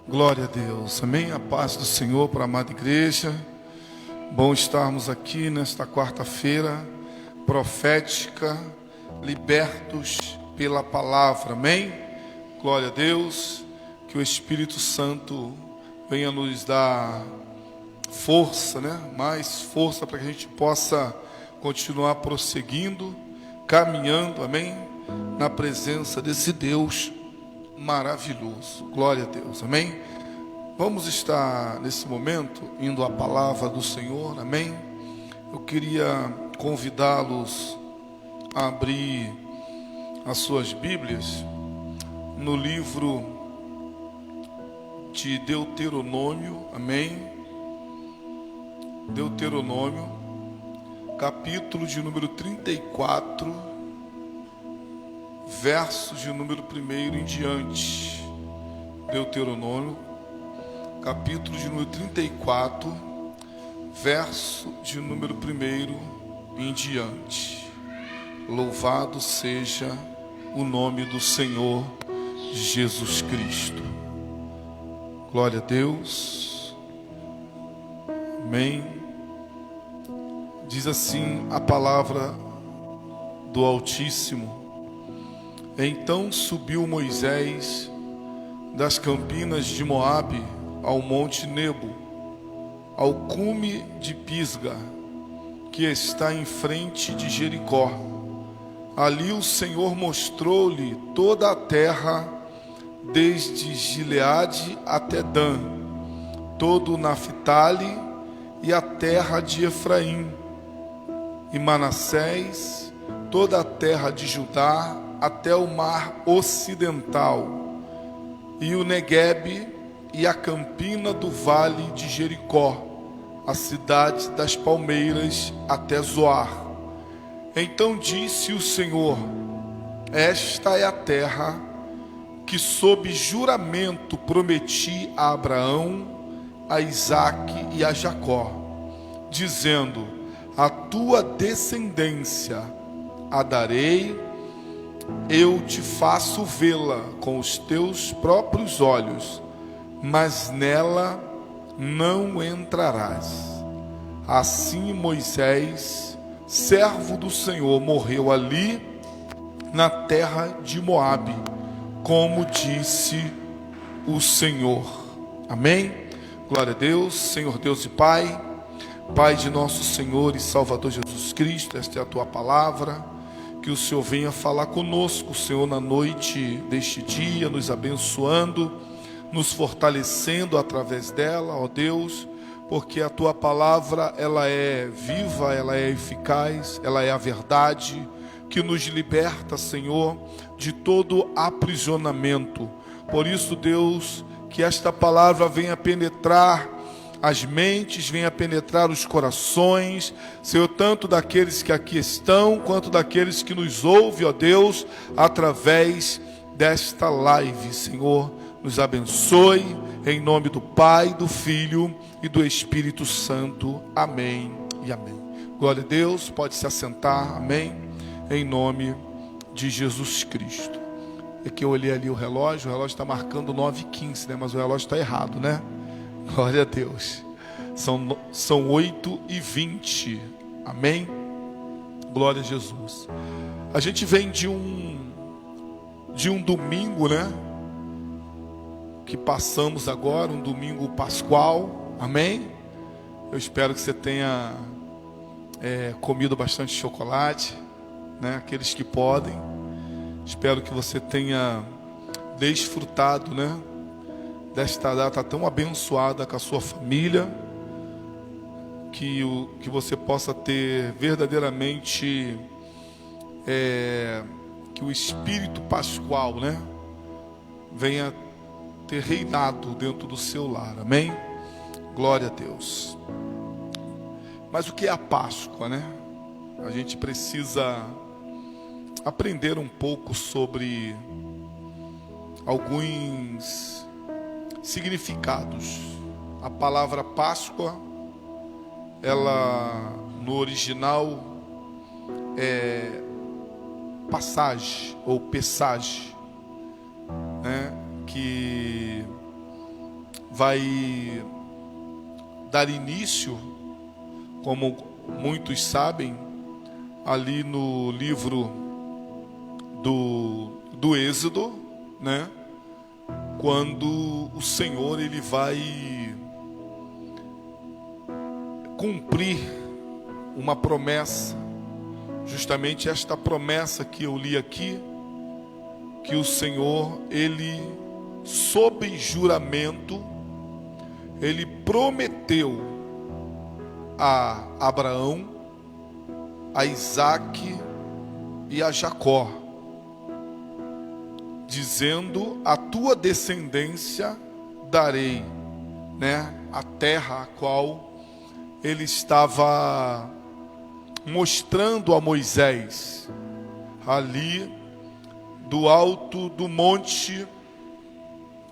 Glória a Deus, amém? A paz do Senhor para a amada igreja. Bom estarmos aqui nesta quarta-feira profética, libertos pela palavra, amém? Glória a Deus, que o Espírito Santo venha nos dar força, mais força para que a gente possa continuar prosseguindo, caminhando, amém? Na presença desse Deus maravilhoso. Glória a Deus, amém? Vamos estar nesse momento indo à palavra do Senhor, amém? Eu queria convidá-los a abrir as suas Bíblias no livro de Deuteronômio, amém? Deuteronômio, capítulo de número 34, versos de número 1 em diante. Deuteronômio, capítulo de número 34, verso de número 1 em diante. Louvado seja o nome do Senhor Jesus Cristo. Glória a Deus. Amém. Diz assim a palavra do Altíssimo: Então subiu Moisés das campinas de Moabe ao monte Nebo, ao cume de Pisga, que está em frente de Jericó. Ali o Senhor mostrou-lhe toda a terra, desde Gileade até Dan, todo o Naphtali e a terra de Efraim, e Manassés, toda a terra de Judá, até o mar ocidental, e o Neguebe e a campina do vale de Jericó, a cidade das palmeiras até Zoar. Então disse o Senhor: Esta é a terra que sob juramento prometi a Abraão, a Isaque e a Jacó, dizendo: A tua descendência a darei, eu te faço vê-la com os teus próprios olhos, mas nela não entrarás. Assim Moisés, servo do Senhor, morreu ali na terra de Moabe, como disse o Senhor. Amém? Glória a Deus. Senhor Deus e Pai, Pai de nosso Senhor e Salvador Jesus Cristo, esta é a tua palavra. Que o Senhor venha falar conosco, Senhor, na noite deste dia, nos abençoando, nos fortalecendo através dela, ó Deus, porque a tua palavra, ela é viva, ela é eficaz, ela é a verdade, que nos liberta, Senhor, de todo aprisionamento. Por isso, Deus, que esta palavra venha penetrar as mentes, venha penetrar os corações, Senhor, tanto daqueles que aqui estão, quanto daqueles que nos ouvem, ó Deus, através desta live. Senhor, nos abençoe, em nome do Pai, do Filho e do Espírito Santo. Amém e amém. Glória a Deus, pode se assentar, amém, em nome de Jesus Cristo. É que eu olhei ali o relógio está marcando 9h15, mas o relógio está errado, Glória a Deus. São 8h20. Amém? Glória a Jesus. A gente vem de um domingo, que passamos agora, um domingo pascual. Amém? Eu espero que você tenha comido bastante chocolate, aqueles que podem. Espero que você tenha desfrutado, desta data tão abençoada com a sua família, que você possa ter verdadeiramente que o Espírito Pascual, venha ter reinado dentro do seu lar, amém? Glória a Deus. Mas o que é a Páscoa, A gente precisa aprender um pouco sobre alguns significados. A palavra Páscoa, ela no original é passagem ou pessage, que vai dar início, como muitos sabem, ali no livro do Êxodo, né? Quando o Senhor ele vai cumprir uma promessa, justamente esta promessa que eu li aqui, que o Senhor, ele, sob juramento, ele prometeu a Abraão, a Isaque e a Jacó, dizendo: a tua descendência darei, né, a terra a qual ele estava mostrando a Moisés, ali do alto do monte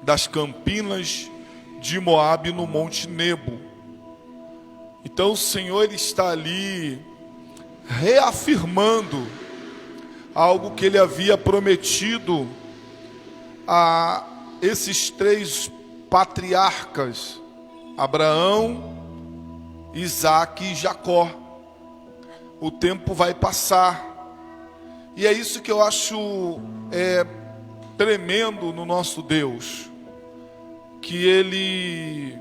das Campinas de Moabe, no Monte Nebo. Então o Senhor ele está ali reafirmando algo que ele havia prometido a esses três patriarcas, Abraão, Isaque e Jacó. O tempo vai passar, e é isso que eu acho tremendo no nosso Deus, que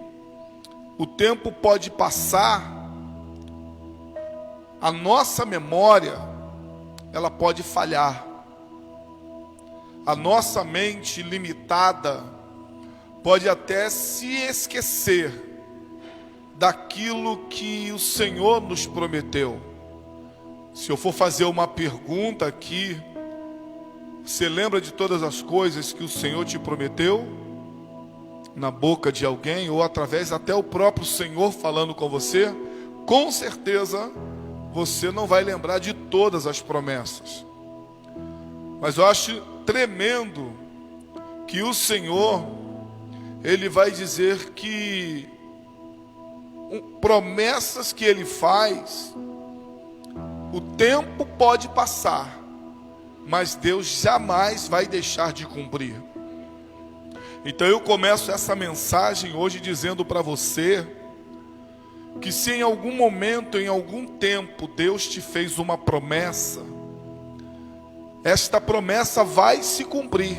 o tempo pode passar, a nossa memória, ela pode falhar, a nossa mente limitada pode até se esquecer daquilo que o Senhor nos prometeu. Se eu for fazer uma pergunta aqui, você lembra de todas as coisas que o Senhor te prometeu? Na boca de alguém, ou através até o próprio Senhor falando com você? Com certeza, você não vai lembrar de todas as promessas. Mas eu acho tremendo que o Senhor, ele vai dizer que promessas que ele faz, o tempo pode passar, mas Deus jamais vai deixar de cumprir. Então eu começo essa mensagem hoje dizendo para você que se em algum momento, em algum tempo, Deus te fez uma promessa, esta promessa vai se cumprir.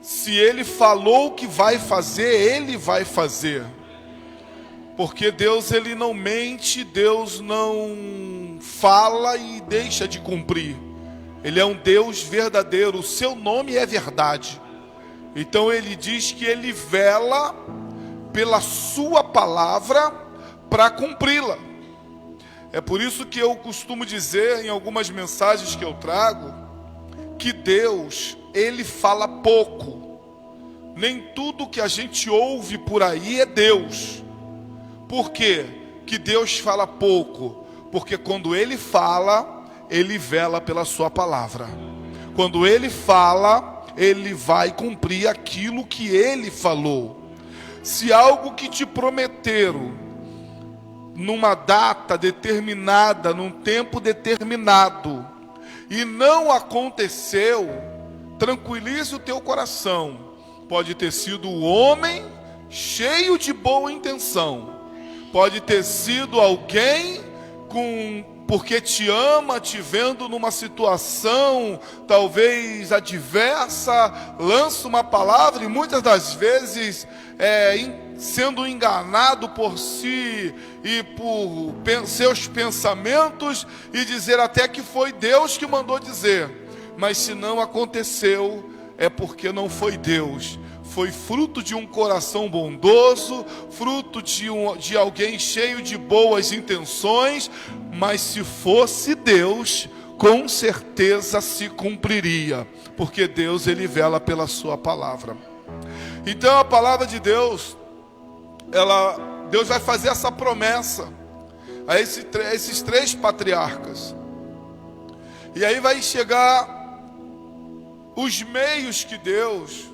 Se Ele falou que vai fazer, Ele vai fazer. Porque Deus, ele não mente, Deus não fala e deixa de cumprir. Ele é um Deus verdadeiro, o seu nome é verdade. Então ele diz que ele vela pela sua palavra para cumpri-la. É por isso que eu costumo dizer em algumas mensagens que eu trago, que Deus, ele fala pouco. Nem tudo que a gente ouve por aí é Deus. Por quê que Deus fala pouco? Porque quando Ele fala, Ele vela pela sua palavra. Quando Ele fala, Ele vai cumprir aquilo que Ele falou. Se algo que te prometeram, numa data determinada, num tempo determinado, e não aconteceu, tranquilize o teu coração. Pode ter sido o homem cheio de boa intenção. Pode ter sido alguém porque te ama, te vendo numa situação talvez adversa, lança uma palavra e muitas das vezes sendo enganado por si e por seus pensamentos, e dizer até que foi Deus que mandou dizer. Mas se não aconteceu, é porque não foi Deus. Foi fruto de um coração bondoso, fruto de alguém cheio de boas intenções, mas se fosse Deus, com certeza se cumpriria, porque Deus, ele vela pela sua palavra. Então a palavra de Deus, Deus vai fazer essa promessa a esses três patriarcas, e aí vai chegar os meios que Deus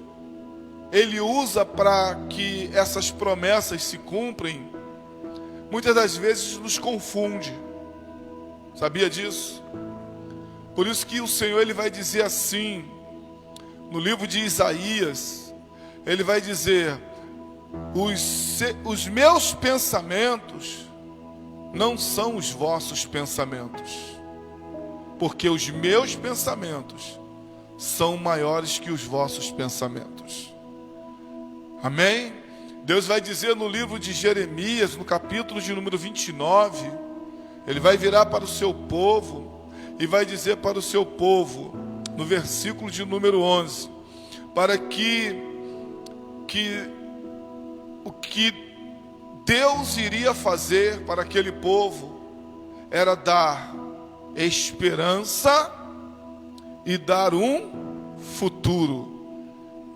Ele usa para que essas promessas se cumprem. Muitas das vezes nos confunde. Sabia disso? Por isso que o Senhor ele vai dizer assim, no livro de Isaías, ele vai dizer: os meus pensamentos não são os vossos pensamentos, porque os meus pensamentos são maiores que os vossos pensamentos. Amém? Deus vai dizer no livro de Jeremias, no capítulo de número 29, ele vai virar para o seu povo e vai dizer para o seu povo, no versículo de número 11, para que o que Deus iria fazer para aquele povo era dar esperança e dar um futuro.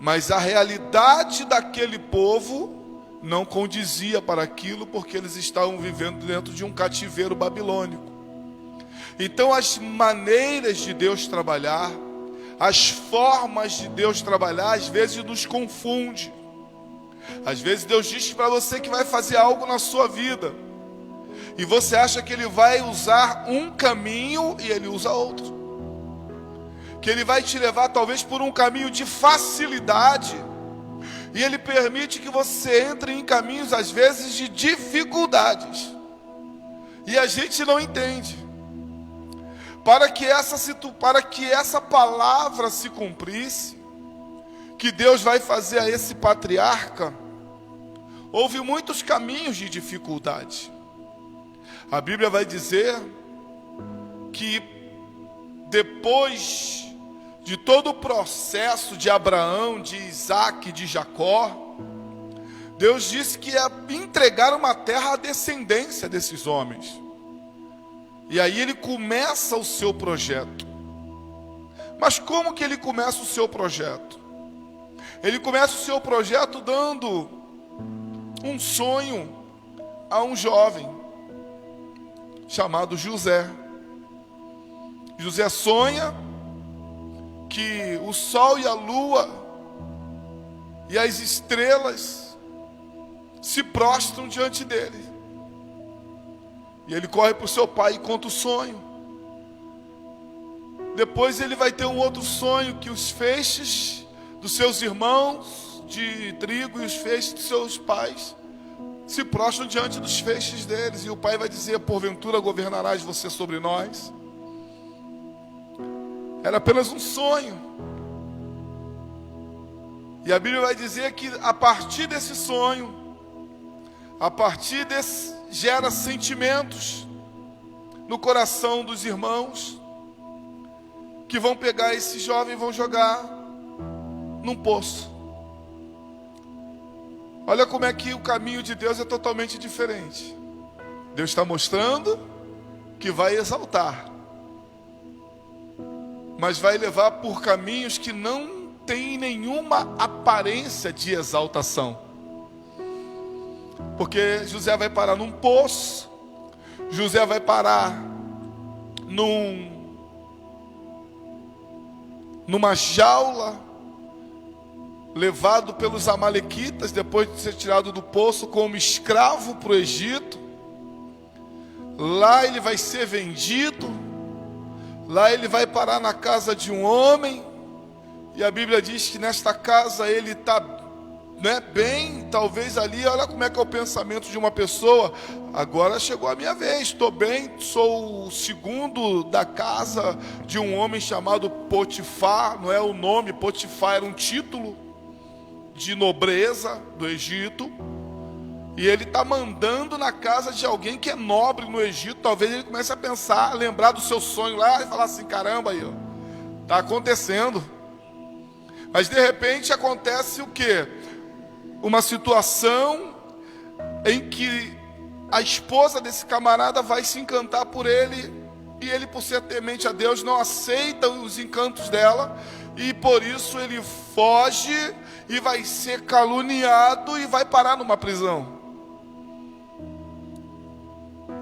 Mas a realidade daquele povo não condizia para aquilo, porque eles estavam vivendo dentro de um cativeiro babilônico. Então as maneiras de Deus trabalhar, as formas de Deus trabalhar, às vezes nos confunde. Às vezes Deus diz para você que vai fazer algo na sua vida, e você acha que Ele vai usar um caminho e Ele usa outro. Que Ele vai te levar talvez por um caminho de facilidade, e Ele permite que você entre em caminhos às vezes de dificuldades. E a gente não entende. Para que essa palavra se cumprisse, que Deus vai fazer a esse patriarca, houve muitos caminhos de dificuldade. A Bíblia vai dizer que depois de todo o processo de Abraão, de Isaac, de Jacó, Deus disse que ia entregar uma terra à descendência desses homens. E aí ele começa o seu projeto. Mas como que ele começa o seu projeto? Ele começa o seu projeto dando um sonho a um jovem chamado José. José sonha que o sol e a lua e as estrelas se prostram diante dele. E ele corre para o seu pai e conta o sonho. Depois ele vai ter um outro sonho, que os feixes dos seus irmãos de trigo e os feixes dos seus pais se prostram diante dos feixes deles. E o pai vai dizer: porventura governarás você sobre nós? Era apenas um sonho. E a Bíblia vai dizer que a partir desse sonho, gera sentimentos no coração dos irmãos, que vão pegar esse jovem e vão jogar num poço. Olha como é que o caminho de Deus é totalmente diferente. Deus está mostrando que vai exaltar, mas vai levar por caminhos que não tem nenhuma aparência de exaltação. Porque José vai parar num poço, José vai parar numa jaula, levado pelos amalequitas, depois de ser tirado do poço como escravo para o Egito. Lá ele vai ser vendido, lá ele vai parar na casa de um homem, e a Bíblia diz que nesta casa ele está bem, talvez ali. Olha como é que é o pensamento de uma pessoa: agora chegou a minha vez, estou bem, sou o segundo da casa de um homem chamado Potifar. Não é o nome, Potifar era um título de nobreza do Egito, e ele está mandando na casa de alguém que é nobre no Egito. Talvez ele comece a pensar, a lembrar do seu sonho lá, e falar assim: caramba, aí, está acontecendo. Mas de repente acontece o quê? Uma situação em que a esposa desse camarada vai se encantar por ele, e ele, por ser temente a Deus, não aceita os encantos dela, e por isso ele foge e vai ser caluniado e vai parar numa prisão.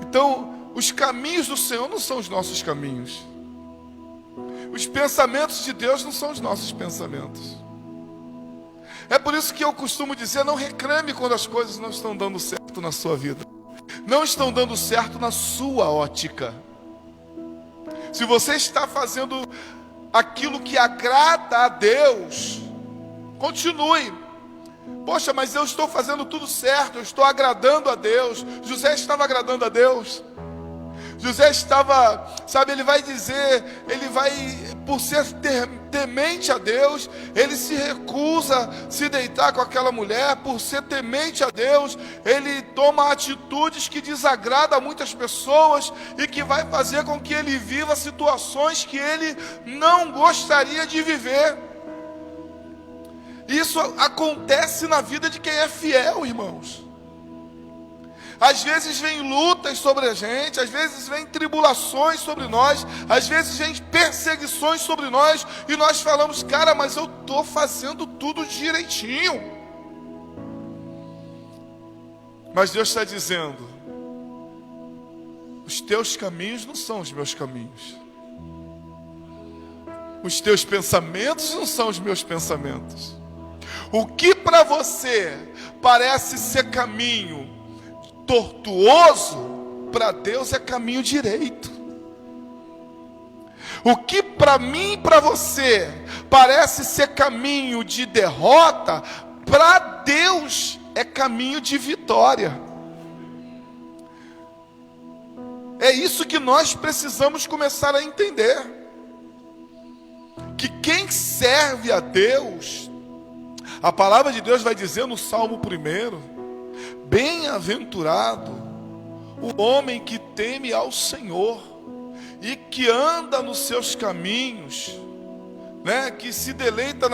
Então, os caminhos do Senhor não são os nossos caminhos. Os pensamentos de Deus não são os nossos pensamentos. É por isso que eu costumo dizer: não reclame quando as coisas não estão dando certo na sua vida, não estão dando certo na sua ótica. Se você está fazendo aquilo que agrada a Deus, continue. Poxa, mas eu estou fazendo tudo certo, eu estou agradando a Deus. José estava agradando a Deus. José estava, sabe, ele vai, por ser temente a Deus, ele se recusa a se deitar com aquela mulher. Por ser temente a Deus, ele toma atitudes que desagradam a muitas pessoas e que vai fazer com que ele viva situações que ele não gostaria de viver. Isso acontece na vida de quem é fiel, irmãos. Às vezes vem lutas sobre a gente, às vezes vem tribulações sobre nós, às vezes vem perseguições sobre nós, e nós falamos, cara, mas eu estou fazendo tudo direitinho. Mas Deus está dizendo, os teus caminhos não são os meus caminhos. Os teus pensamentos não são os meus pensamentos. O que para você parece ser caminho tortuoso, para Deus é caminho direito. O que para mim e para você parece ser caminho de derrota, para Deus é caminho de vitória. É isso que nós precisamos começar a entender. Que quem serve a Deus, a palavra de Deus vai dizer no Salmo 1, bem-aventurado o homem que teme ao Senhor e que anda nos seus caminhos, né? Que se deleita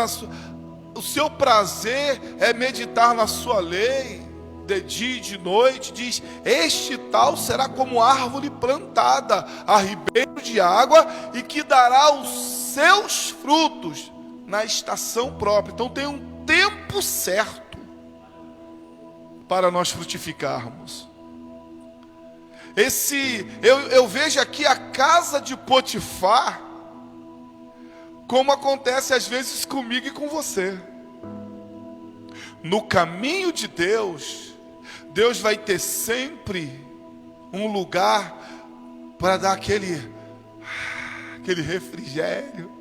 o seu prazer é meditar na sua lei, de dia e de noite. Diz, este tal será como árvore plantada a ribeiro de água e que dará os seus frutos na estação própria. Então tem um tempo certo para nós frutificarmos. Eu vejo aqui a casa de Potifar, como acontece às vezes comigo e com você. No caminho de Deus, Deus vai ter sempre um lugar para dar aquele refrigério.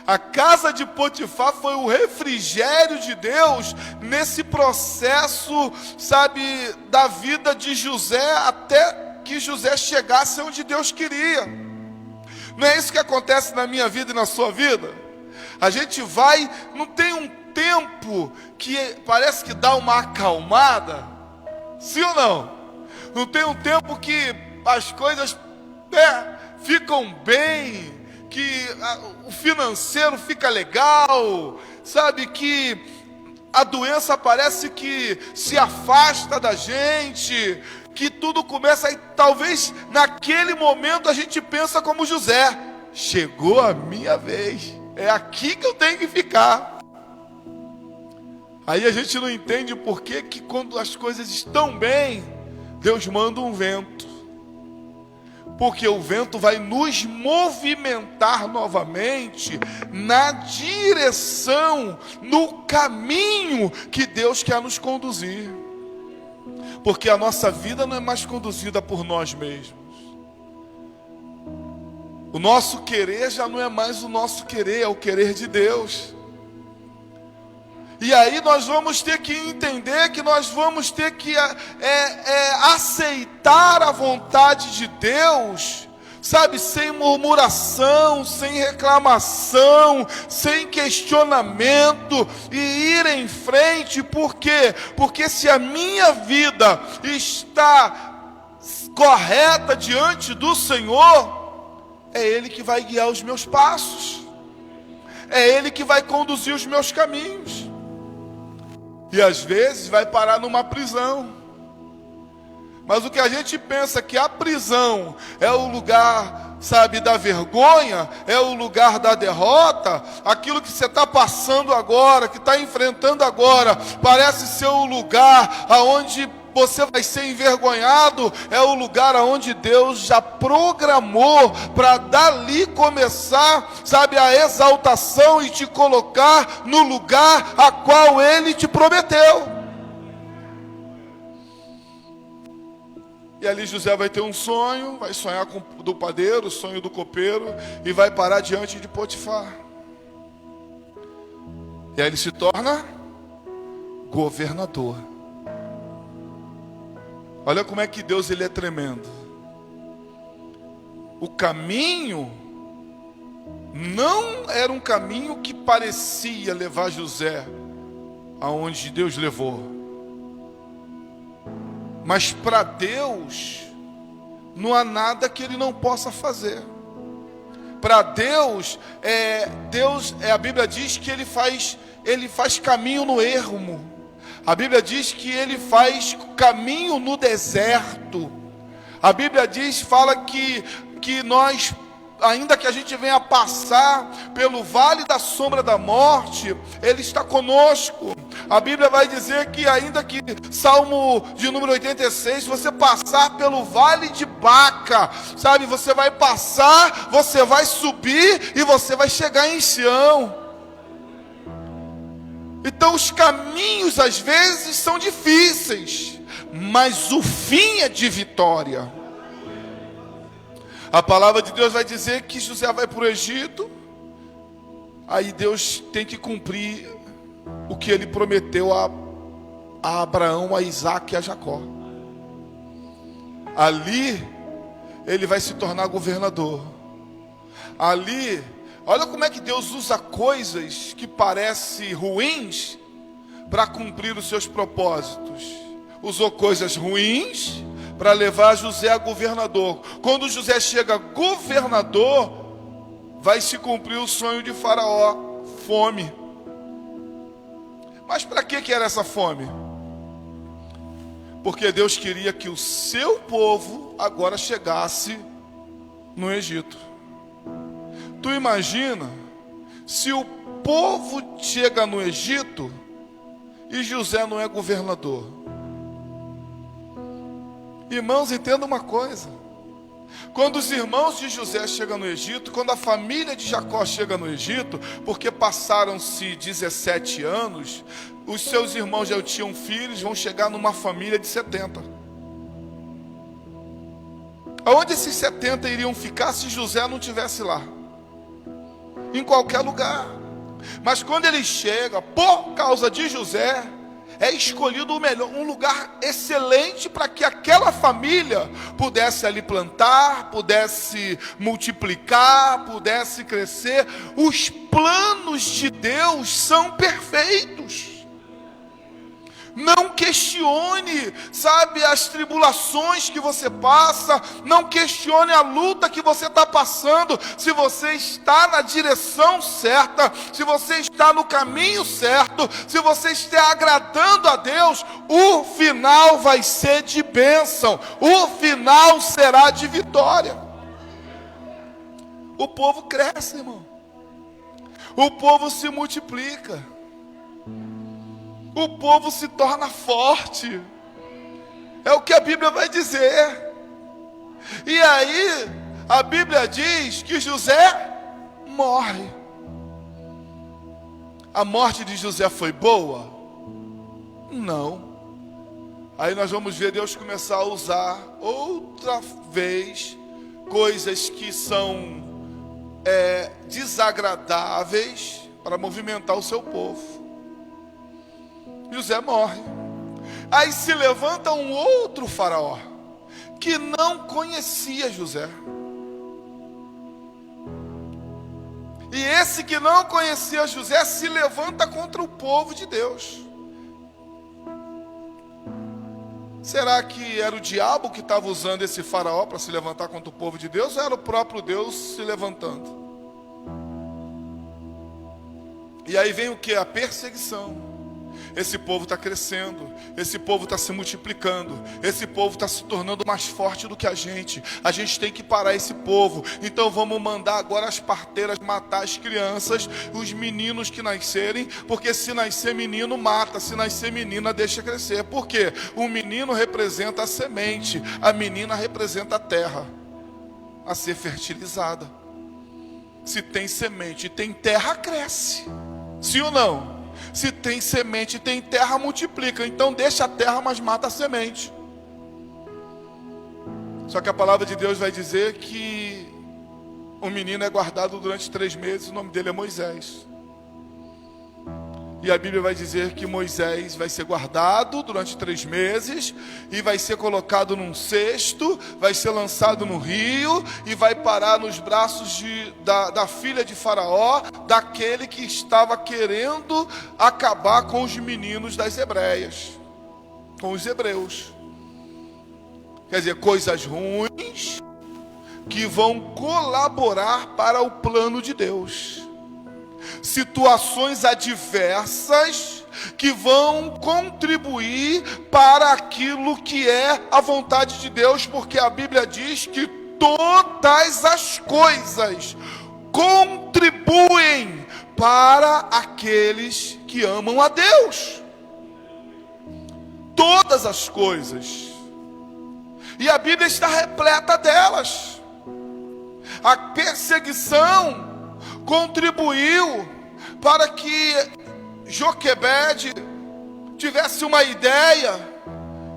A casa de Potifar foi o refrigério de Deus nesse processo, sabe, da vida de José, até que José chegasse onde Deus queria. Não é isso que acontece na minha vida e na sua vida? A gente vai, não tem um tempo que parece que dá uma acalmada, sim ou não? Não tem um tempo que as coisas ficam bem, que o financeiro fica legal, sabe, que a doença parece que se afasta da gente, que tudo começa, e talvez naquele momento a gente pensa como José, chegou a minha vez, é aqui que eu tenho que ficar. Aí a gente não entende por que quando as coisas estão bem, Deus manda um vento. Porque o vento vai nos movimentar novamente na direção, no caminho que Deus quer nos conduzir. Porque a nossa vida não é mais conduzida por nós mesmos. O nosso querer já não é mais o nosso querer, é o querer de Deus. E aí nós vamos ter que entender que nós vamos ter que aceitar a vontade de Deus, sabe, sem murmuração, sem reclamação, sem questionamento, e ir em frente. Por quê? Porque se a minha vida está correta diante do Senhor, é Ele que vai guiar os meus passos, é Ele que vai conduzir os meus caminhos. E às vezes vai parar numa prisão. Mas o que a gente pensa que a prisão é o lugar, sabe, da vergonha, é o lugar da derrota, aquilo que você está passando agora, que está enfrentando agora, parece ser o lugar aonde você vai ser envergonhado, é o lugar aonde Deus já programou para dali começar, sabe, a exaltação e te colocar no lugar a qual Ele te prometeu. E ali José vai ter um sonho, vai sonhar com do padeiro, o sonho do copeiro, e vai parar diante de Potifar. E aí ele se torna governador. Olha como é que Deus ele é tremendo. O caminho não era um caminho que parecia levar José aonde Deus levou. Mas para Deus não há nada que ele não possa fazer. Para Deus, a Bíblia diz que ele faz caminho no ermo. A Bíblia diz que ele faz caminho no deserto. A Bíblia fala que nós, ainda que a gente venha passar pelo vale da sombra da morte, ele está conosco. A Bíblia vai dizer que ainda que, Salmo de número 86, você passar pelo vale de Baca, sabe, você vai passar, você vai subir e você vai chegar em Sião. Então os caminhos às vezes são difíceis, mas o fim é de vitória. A palavra de Deus vai dizer que José vai para o Egito. Aí Deus tem que cumprir o que ele prometeu a Abraão, a Isaac e a Jacó. Ali ele vai se tornar governador. Ali, olha como é que Deus usa coisas que parecem ruins para cumprir os seus propósitos. Usou coisas ruins para levar José a governador. Quando José chega a governador, vai se cumprir o sonho de Faraó, fome. Mas para que era essa fome? Porque Deus queria que o seu povo agora chegasse no Egito. Tu imagina se o povo chega no Egito e José não é governador. Irmãos, entenda uma coisa. Quando os irmãos de José chegam no Egito, quando a família de Jacó chega no Egito, porque passaram-se 17 anos, os seus irmãos já tinham filhos, vão chegar numa família de 70. Aonde esses 70 iriam ficar se José não estivesse lá? Em qualquer lugar. Mas quando ele chega, por causa de José, é escolhido o melhor, um lugar excelente para que aquela família pudesse ali plantar, pudesse multiplicar, pudesse crescer. Os planos de Deus são perfeitos. Não questione, sabe, as tribulações que você passa. Não questione a luta que você está passando. Se você está na direção certa, se você está no caminho certo, se você está agradando a Deus, o final vai ser de bênção. O final será de vitória. O povo cresce, irmão. O povo se multiplica. O povo se torna forte. É o que a Bíblia vai dizer. E aí, a Bíblia diz que José morre. A morte de José foi boa? Não. Aí nós vamos ver Deus começar a usar outra vez coisas que são desagradáveis para movimentar o seu povo. José morre. Aí se levanta um outro faraó que não conhecia José. E esse que não conhecia José se levanta contra o povo de Deus. Será que era o diabo que estava usando esse faraó para se levantar contra o povo de Deus, ou era o próprio Deus se levantando? E aí vem o que? A perseguição. Esse povo está crescendo, esse povo está se multiplicando, esse povo está se tornando mais forte do que a gente tem que parar esse povo. Então vamos mandar agora as parteiras matar as crianças, os meninos que nascerem, porque se nascer menino mata, se nascer menina deixa crescer. Por quê? O menino representa a semente, a menina representa a terra a ser fertilizada. Se tem semente e tem terra, cresce. Sim ou não? Se tem semente e tem terra, multiplica. Então deixa a terra, mas mata a semente. Só que a palavra de Deus vai dizer que o menino é guardado durante 3 meses. O nome dele é Moisés. E a Bíblia vai dizer que Moisés vai ser guardado durante 3 meses e vai ser colocado num cesto, vai ser lançado no rio e vai parar nos braços da filha de Faraó, daquele que estava querendo acabar com os meninos das hebreias, com os hebreus. Quer dizer, coisas ruins que vão colaborar para o plano de Deus. Situações adversas que vão contribuir para aquilo que é a vontade de Deus, porque a Bíblia diz que todas as coisas contribuem para aqueles que amam a Deus. Todas as coisas. E a Bíblia está repleta delas. A perseguição contribuiu para que Joquebede tivesse uma ideia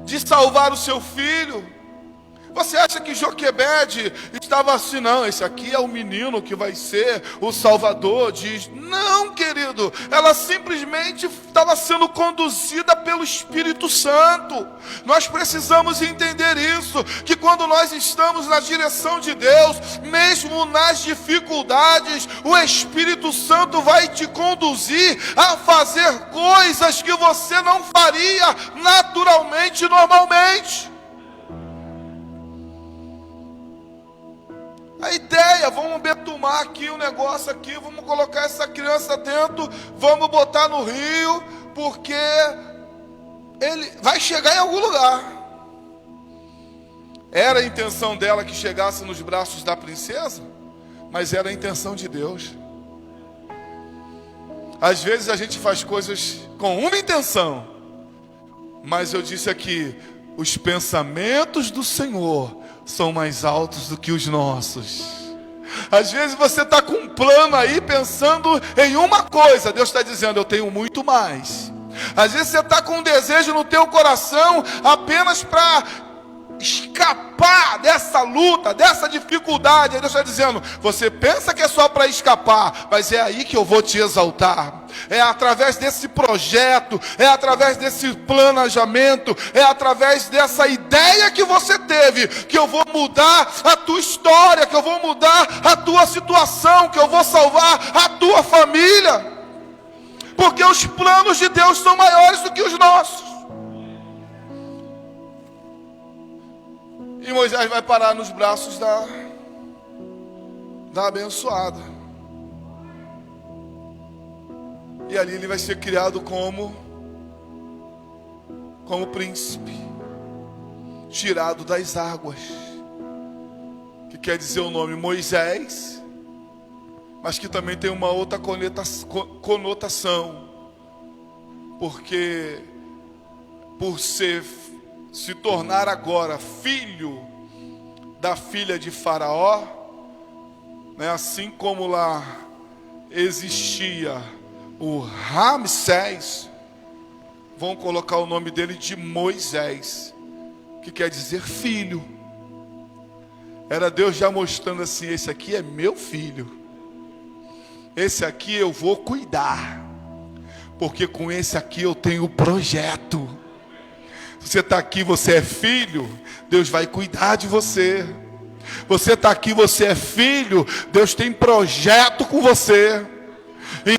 de salvar o seu filho. Você acha que Joquebede estava assim, não, esse aqui é o menino que vai ser o salvador? Diz, não, querido, ela simplesmente estava sendo conduzida pelo Espírito Santo. Nós precisamos entender isso, que quando nós estamos na direção de Deus, mesmo nas dificuldades, o Espírito Santo vai te conduzir a fazer coisas que você não faria naturalmente, normalmente. A ideia, vamos betumar aqui o negócio aqui, vamos colocar essa criança dentro, vamos botar no rio, porque ele vai chegar em algum lugar. Era a intenção dela que chegasse nos braços da princesa, mas era a intenção de Deus. Às vezes a gente faz coisas com uma intenção, mas eu disse aqui, os pensamentos do Senhor são mais altos do que os nossos. Às vezes você está com um plano aí, pensando em uma coisa, Deus está dizendo, eu tenho muito mais. Às vezes você está com um desejo no teu coração, apenas para escapar dessa luta, dessa dificuldade. Aí Deus está dizendo, você pensa que é só para escapar, mas é aí que eu vou te exaltar. É através desse projeto, é através desse planejamento, é através dessa ideia que você teve, que eu vou mudar a tua história, que eu vou mudar a tua situação, que eu vou salvar a tua família. Porque os planos de Deus são maiores do que os nossos. E Moisés vai parar nos braços da abençoada. E ali ele vai ser criado como príncipe, tirado das águas, que quer dizer o nome Moisés, mas que também tem uma outra conotação, porque por se tornar agora filho da filha de Faraó, né, assim como lá existia o Ramsés, vão colocar o nome dele de Moisés, que quer dizer filho. Era Deus já mostrando assim, esse aqui é meu filho, esse aqui eu vou cuidar, porque com esse aqui eu tenho projeto. Você está aqui, você é filho, Deus vai cuidar de você. Você está aqui, você é filho, Deus tem projeto com você.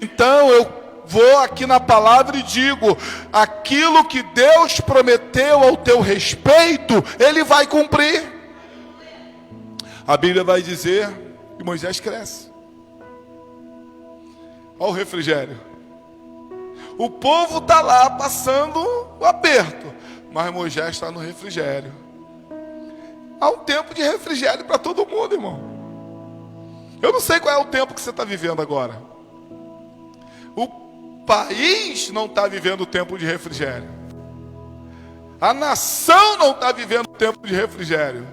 Então eu vou aqui na palavra e digo, aquilo que Deus prometeu ao teu respeito, Ele vai cumprir. A Bíblia vai dizer que Moisés cresce. Olha o refrigério. O povo está lá passando o aperto, mas Moisés está no refrigério. Há um tempo de refrigério para todo mundo, irmão. Eu não sei qual é o tempo que você está vivendo agora. O país não está vivendo o tempo de refrigério. A nação não está vivendo o tempo de refrigério.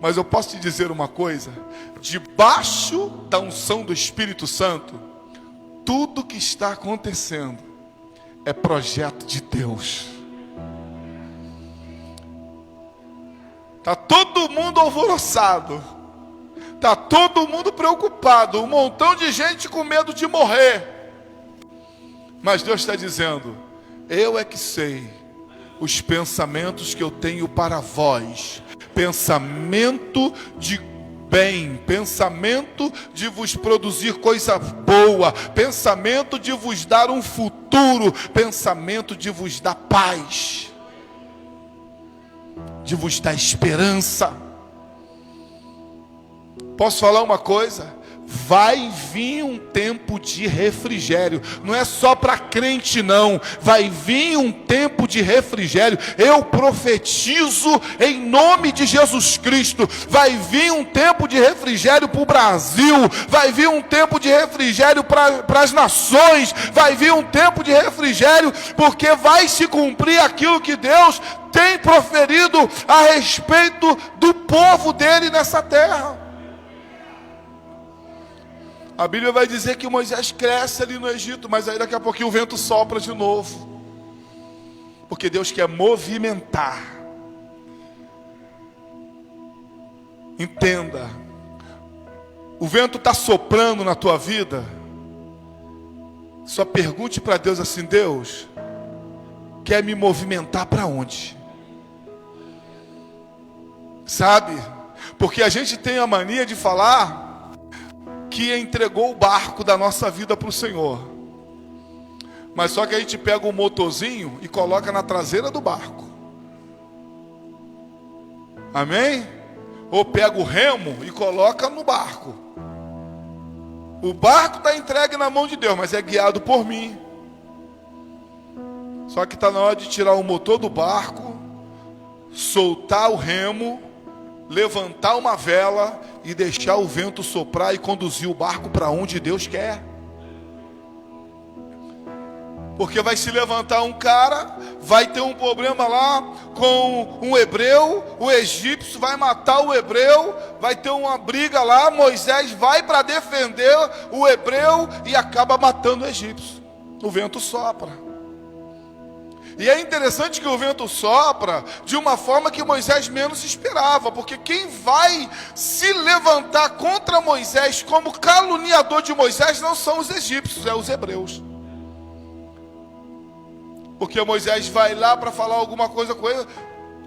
Mas eu posso te dizer uma coisa: debaixo da unção do Espírito Santo, tudo que está acontecendo é projeto de Deus. Está todo mundo alvoroçado, está todo mundo preocupado, um montão de gente com medo de morrer. Mas Deus está dizendo: eu é que sei os pensamentos que eu tenho para vós, pensamento de bem, pensamento de vos produzir coisa boa, pensamento de vos dar um futuro, pensamento de vos dar paz, de vos dar esperança. Posso falar uma coisa? Vai vir um tempo de refrigério. Não é só para crente não. Vai vir um tempo de refrigério. Eu profetizo em nome de Jesus Cristo. Vai vir um tempo de refrigério para o Brasil. Vai vir um tempo de refrigério para as nações. Vai vir um tempo de refrigério, porque vai se cumprir aquilo que Deus tem proferido a respeito do povo dele nessa terra. A Bíblia vai dizer que Moisés cresce ali no Egito, mas aí daqui a pouquinho o vento sopra de novo. Porque Deus quer movimentar. Entenda. O vento está soprando na tua vida. Só pergunte para Deus assim: Deus, quer me movimentar para onde? Sabe? Porque a gente tem a mania de falar que entregou o barco da nossa vida para o Senhor. Mas só que a gente pega um motorzinho e coloca na traseira do barco. Amém? Ou pega o remo e coloca no barco. O barco está entregue na mão de Deus, mas é guiado por mim. Só que está na hora de tirar o motor do barco, soltar o remo, levantar uma vela e deixar o vento soprar e conduzir o barco para onde Deus quer. Porque vai se levantar um cara, vai ter um problema lá com um hebreu, o egípcio vai matar o hebreu, vai ter uma briga lá, Moisés vai para defender o hebreu e acaba matando o egípcio. O vento sopra. E é interessante que o vento sopra de uma forma que Moisés menos esperava, porque quem vai se levantar contra Moisés como caluniador de Moisés não são os egípcios, é os hebreus. Porque Moisés vai lá para falar alguma coisa com ele: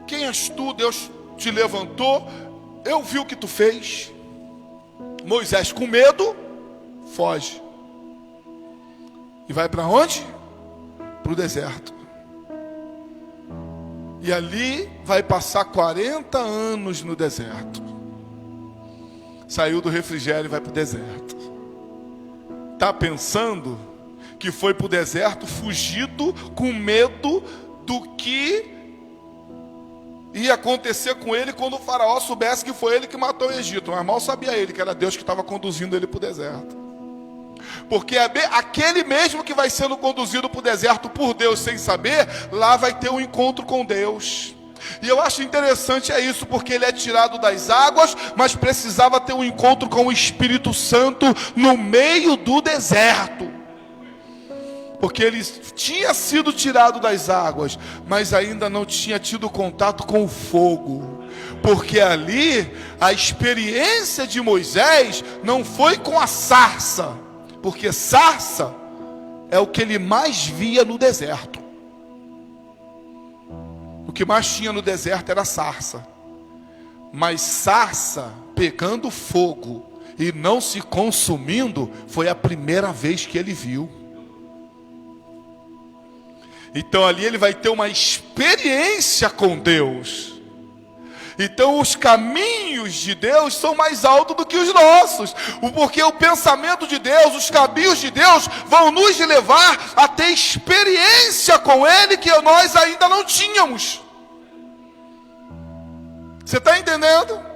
quem és tu? Deus te levantou, eu vi o que tu fez. Moisés, com medo, foge. E vai para onde? Para o deserto. E ali vai passar 40 anos no deserto. Saiu do refrigério e vai para o deserto. Está pensando que foi para o deserto fugido com medo do que ia acontecer com ele quando o faraó soubesse que foi ele que matou o Egito. Mas mal sabia ele que era Deus que estava conduzindo ele para o deserto. Porque aquele mesmo que vai sendo conduzido para o deserto por Deus sem saber, lá vai ter um encontro com Deus. E eu acho interessante isso, porque ele é tirado das águas, mas precisava ter um encontro com o Espírito Santo no meio do deserto. Porque ele tinha sido tirado das águas, mas ainda não tinha tido contato com o fogo. Porque ali a experiência de Moisés não foi com a sarça, porque sarça é o que ele mais via no deserto. O que mais tinha no deserto era sarça. Mas sarça pegando fogo e não se consumindo foi a primeira vez que ele viu. Então ali ele vai ter uma experiência com Deus. Então os caminhos de Deus são mais altos do que os nossos. Porque o pensamento de Deus, os caminhos de Deus vão nos levar a ter experiência com Ele que nós ainda não tínhamos. Você está entendendo?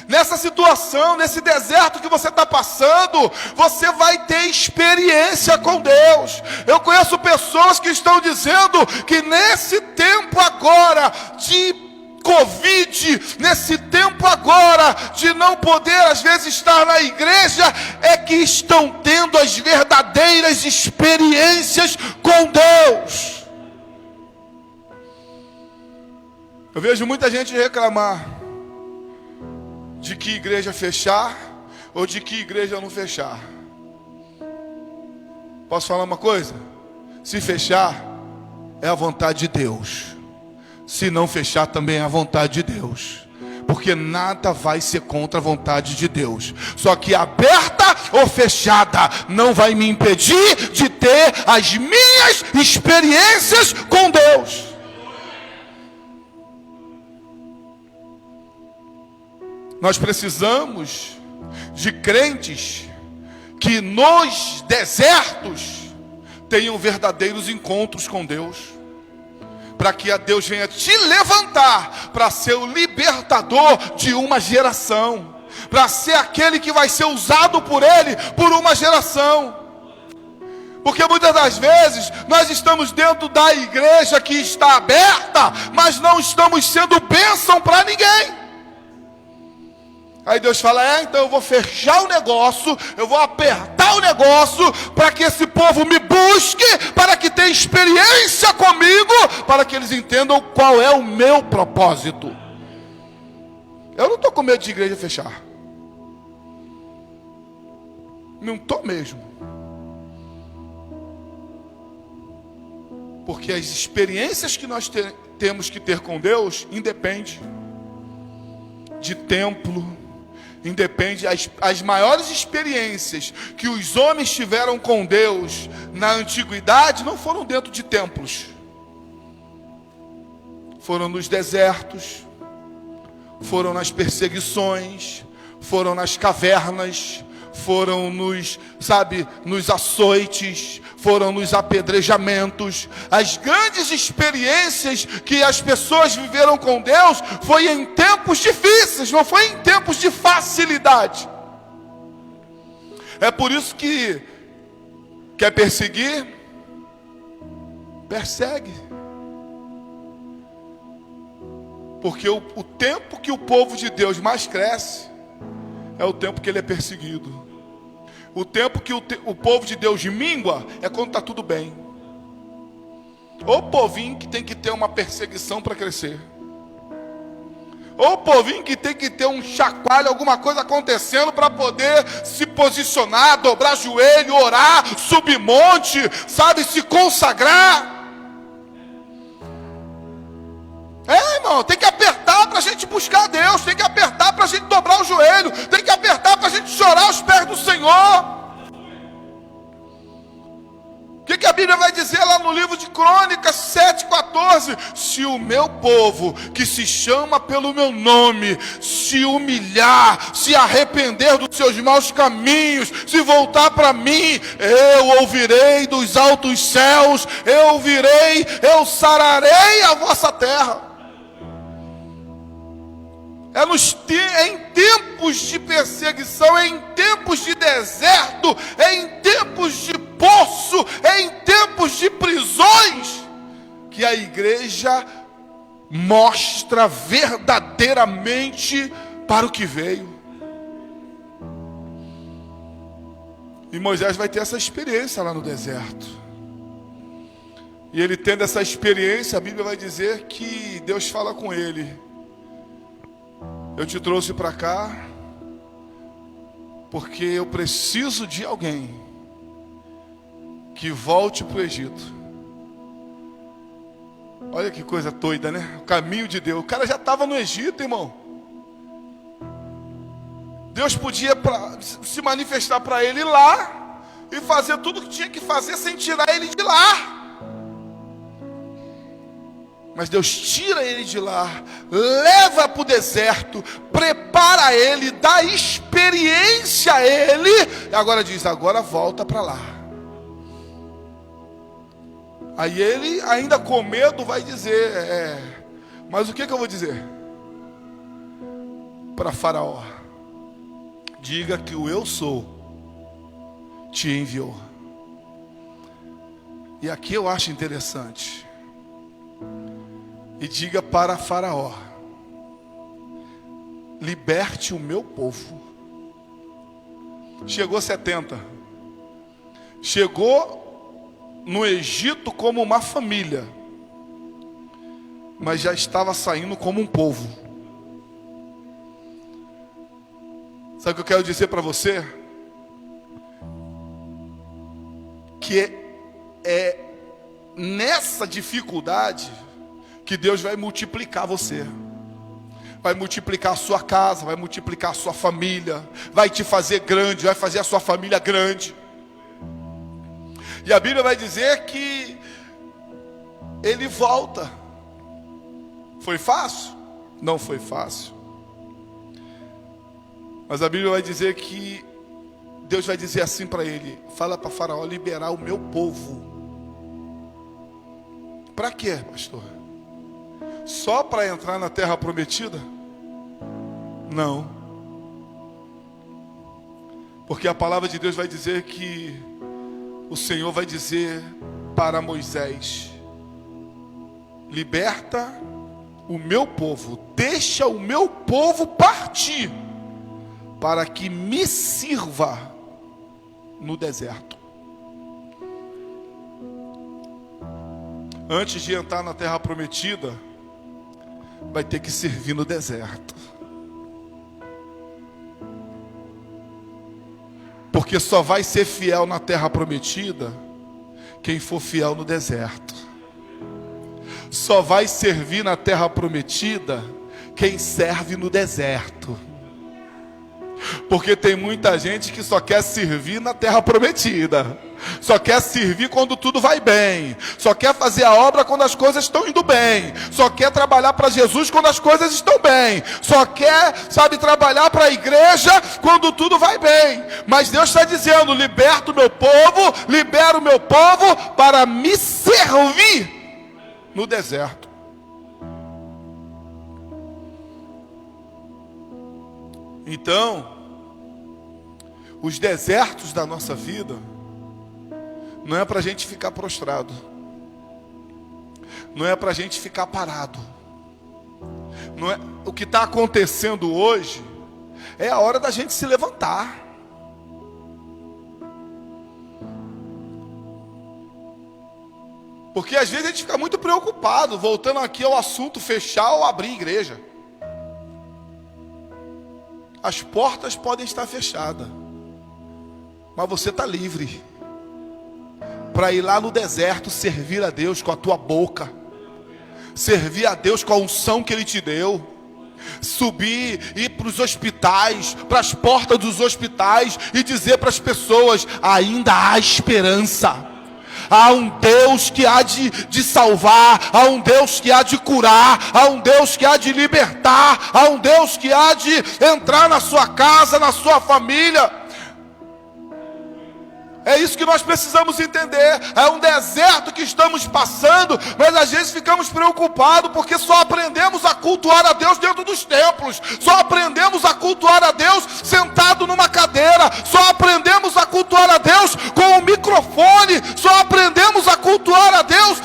Nessa situação, nesse deserto que você está passando, você vai ter experiência com Deus. Eu conheço pessoas que estão dizendo que nesse tempo agora de Covid, nesse tempo agora de não poder às vezes estar na igreja, é que estão tendo as verdadeiras experiências com Deus. Eu vejo muita gente reclamar de que igreja fechar ou de que igreja não fechar. Posso falar uma coisa? Se fechar, é a vontade de Deus. Se não fechar, também é a vontade de Deus. Porque nada vai ser contra a vontade de Deus. Só que aberta ou fechada não vai me impedir de ter as minhas experiências com Deus. Nós precisamos de crentes que nos desertos tenham verdadeiros encontros com Deus, para que a Deus venha te levantar para ser o libertador de uma geração, para ser aquele que vai ser usado por Ele por uma geração. Porque muitas das vezes nós estamos dentro da igreja que está aberta, mas não estamos sendo bênção para ninguém. Aí Deus fala, então eu vou fechar o negócio, eu vou apertar o negócio, para que esse povo me busque, para que tenha experiência comigo, para que eles entendam qual é o meu propósito. Eu não estou com medo de igreja fechar. Não estou mesmo. Porque as experiências que nós temos que ter com Deus, independe de templo, independe, as maiores experiências que os homens tiveram com Deus na antiguidade não foram dentro de templos, foram nos desertos, foram nas perseguições, foram nas cavernas, foram nos açoites, foram nos apedrejamentos. As grandes experiências que as pessoas viveram com Deus foi em tempos difíceis, não foi em tempos de facilidade. É por isso que quer perseguir, persegue. Porque o tempo que o povo de Deus mais cresce é o tempo que ele é perseguido. O tempo que o povo de Deus mingua é quando está tudo bem. O povinho que tem que ter uma perseguição para crescer. O povinho que tem que ter um chacoalho, alguma coisa acontecendo para poder se posicionar, dobrar joelho, orar, subir monte, se consagrar. Irmão, tem que apertar para a gente buscar a Deus, tem que apertar para a gente dobrar o joelho, tem que apertar para a gente chorar aos pés do Senhor. O que a Bíblia vai dizer lá no livro de Crônicas 7,14? Se o meu povo, que se chama pelo meu nome, se humilhar, se arrepender dos seus maus caminhos, se voltar para mim, eu ouvirei dos altos céus, eu sararei a vossa terra. É em tempos de perseguição, é em tempos de deserto, é em tempos de poço, é em tempos de prisões, que a igreja mostra verdadeiramente para o que veio. E Moisés vai ter essa experiência lá no deserto. E ele tendo essa experiência, a Bíblia vai dizer que Deus fala com ele: eu te trouxe para cá porque eu preciso de alguém que volte para o Egito. Olha que coisa doida, né? O caminho de Deus. O cara já estava no Egito, irmão. Deus podia se manifestar para ele lá e fazer tudo o que tinha que fazer sem tirar ele de lá. Mas Deus tira ele de lá, leva para o deserto, prepara ele, dá experiência a ele, e agora diz, agora volta para lá. Aí ele, ainda com medo, vai dizer, mas o que eu vou dizer? Para Faraó, diga que o eu sou te enviou. E aqui eu acho interessante. E diga para Faraó, liberte o meu povo. Chegou 70. Chegou no Egito como uma família, mas já estava saindo como um povo. Sabe o que eu quero dizer para você? Que nessa dificuldade que Deus vai multiplicar você. Vai multiplicar a sua casa, vai multiplicar a sua família, vai te fazer grande, vai fazer a sua família grande. E a Bíblia vai dizer que ele volta. Foi fácil? Não foi fácil. Mas a Bíblia vai dizer que Deus vai dizer assim para ele: fala para Faraó liberar o meu povo. Para quê, pastor? Só para entrar na terra prometida? Não. Porque a palavra de Deus vai dizer que o Senhor vai dizer para Moisés: liberta o meu povo, deixa o meu povo partir, para que me sirva no deserto. Antes de entrar na terra prometida, vai ter que servir no deserto. Porque só vai ser fiel na terra prometida quem for fiel no deserto. Só vai servir na terra prometida quem serve no deserto. Porque tem muita gente que só quer servir na terra prometida, só quer servir quando tudo vai bem, só quer fazer a obra quando as coisas estão indo bem, só quer trabalhar para Jesus quando as coisas estão bem, só quer, trabalhar para a igreja quando tudo vai bem. Mas Deus está dizendo: liberta o meu povo, libera o meu povo para me servir no deserto. Então, os desertos da nossa vida não é para a gente ficar prostrado, não é para a gente ficar parado. Não é, o que está acontecendo hoje é a hora da gente se levantar. Porque às vezes a gente fica muito preocupado, voltando aqui ao assunto, fechar ou abrir igreja. As portas podem estar fechadas, mas você está livre para ir lá no deserto servir a Deus com a tua boca, servir a Deus com a unção que Ele te deu, subir, ir para os hospitais, para as portas dos hospitais e dizer para as pessoas: ainda há esperança. Há um Deus que há de salvar, há um Deus que há de curar, há um Deus que há de libertar, há um Deus que há de entrar na sua casa, na sua família. É isso que nós precisamos entender. É um deserto que estamos passando, mas às vezes ficamos preocupados porque só aprendemos a cultuar a Deus dentro dos templos, só aprendemos a cultuar a Deus sentado numa cadeira, só aprendemos a cultuar a Deus com um microfone, só aprendemos a cultuar a Deus,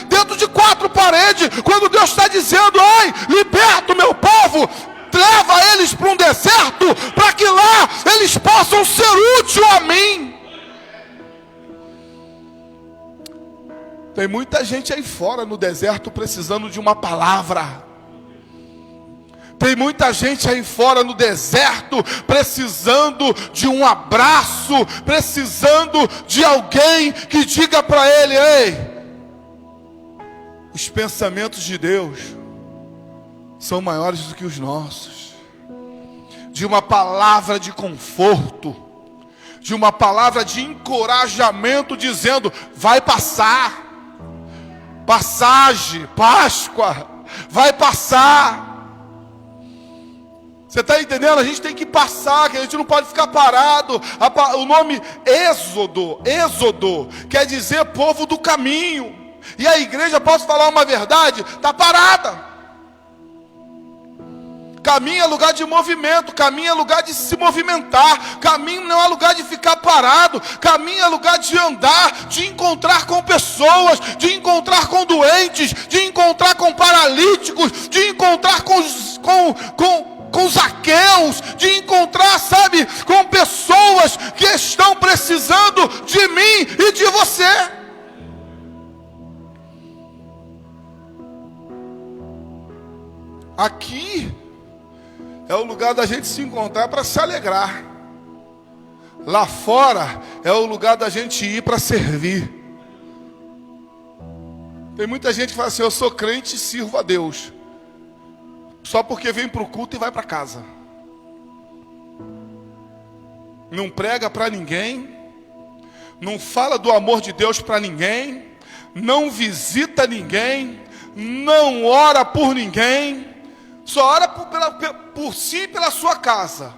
dentro de quatro paredes, quando Deus está dizendo: ai, liberta o meu povo, leva eles para um deserto, para que lá eles possam ser úteis a mim. Tem muita gente aí fora no deserto precisando de uma palavra. Tem muita gente aí fora no deserto precisando de um abraço, precisando de alguém que diga para ele: ei, os pensamentos de Deus são maiores do que os nossos. De uma palavra de conforto, de uma palavra de encorajamento, dizendo: vai passar. Passagem, Páscoa, vai passar. Você está entendendo? A gente tem que passar, que a gente não pode ficar parado. O nome Êxodo quer dizer povo do caminho. E a igreja, posso falar uma verdade, está parada. Caminho é lugar de movimento, caminho é lugar de se movimentar, caminho não é lugar de ficar parado, caminho é lugar de andar, de encontrar com pessoas, de encontrar com doentes, de encontrar com paralíticos, de encontrar com Zaqueus, de encontrar, com pessoas que estão precisando de mim e de você. Aqui é o lugar da gente se encontrar para se alegrar. Lá fora é o lugar da gente ir para servir. Tem muita gente que fala assim: eu sou crente e sirvo a Deus, só porque vem para o culto e vai para casa. Não prega para ninguém, não fala do amor de Deus para ninguém, não visita ninguém, não ora por ninguém, só ora por si e pela sua casa.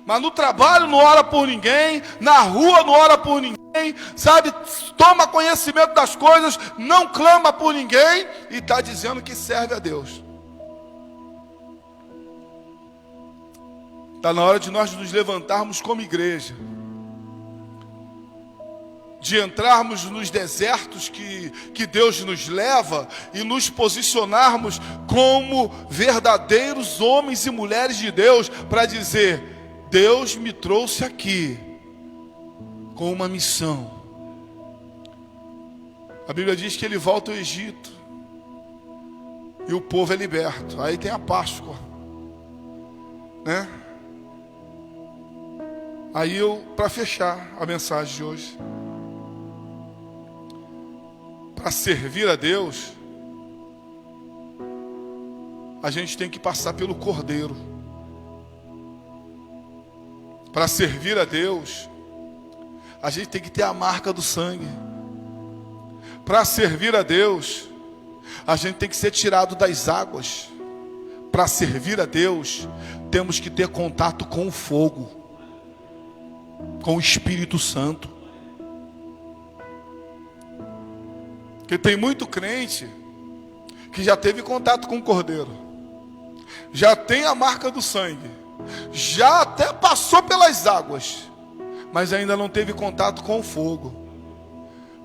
Mas no trabalho não ora por ninguém, na rua não ora por ninguém, sabe? Toma conhecimento das coisas, não clama por ninguém e está dizendo que serve a Deus. Está na hora de nós nos levantarmos como igreja, de entrarmos nos desertos que Deus nos leva e nos posicionarmos como verdadeiros homens e mulheres de Deus, para dizer: Deus me trouxe aqui com uma missão. A Bíblia diz que ele volta ao Egito e o povo é liberto. Aí tem a Páscoa, né? Aí para fechar a mensagem de hoje, para servir a Deus, a gente tem que passar pelo Cordeiro. Para servir a Deus, a gente tem que ter a marca do sangue. Para servir a Deus, a gente tem que ser tirado das águas. Para servir a Deus, temos que ter contato com o fogo, com o Espírito Santo. Porque tem muito crente que já teve contato com o Cordeiro, já tem a marca do sangue, já até passou pelas águas, mas ainda não teve contato com o fogo.